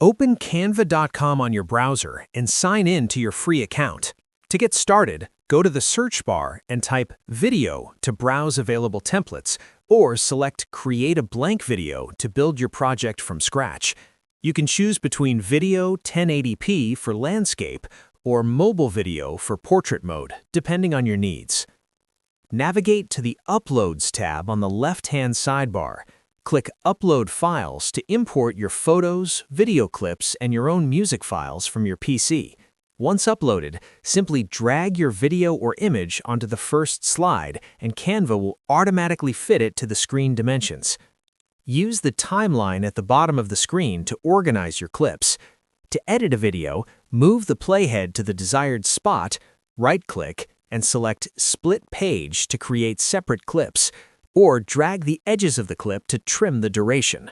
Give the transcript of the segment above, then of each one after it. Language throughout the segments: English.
Open Canva.com on your browser and sign in to your free account. To get started, go to the search bar and type Video to browse available templates, or select Create a blank video to build your project from scratch. You can choose between Video 1080p for landscape or mobile video for portrait mode, depending on your needs. Navigate to the Uploads tab on the left-hand sidebar. Click Upload Files to import your photos, video clips, and your own music files from your PC. Once uploaded, simply drag your video or image onto the first slide, and Canva will automatically fit it to the screen dimensions. Use the timeline at the bottom of the screen to organize your clips. To edit a video, move the playhead to the desired spot, right-click, and select Split Page to create separate clips, or drag the edges of the clip to trim the duration.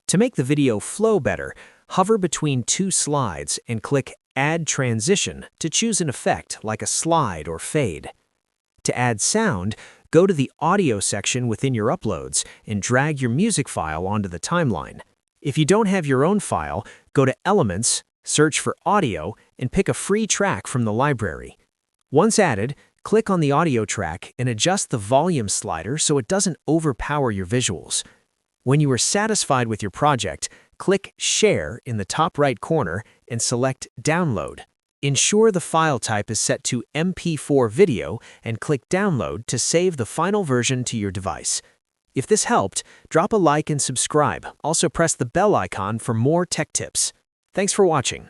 To make the video flow better, hover between two slides and click Add Transition to choose an effect like a slide or fade. To add sound, go to the Audio section within your uploads and drag your music file onto the timeline. If you don't have your own file, go to Elements, search for Audio, and pick a free track from the library. Once added, click on the audio track and adjust the volume slider so it doesn't overpower your visuals. When you are satisfied with your project, click Share in the top right corner and select Download. Ensure the file type is set to MP4 video and click Download to save the final version to your device. If this helped, drop a like and subscribe. Also press the bell icon for more tech tips. Thanks for watching.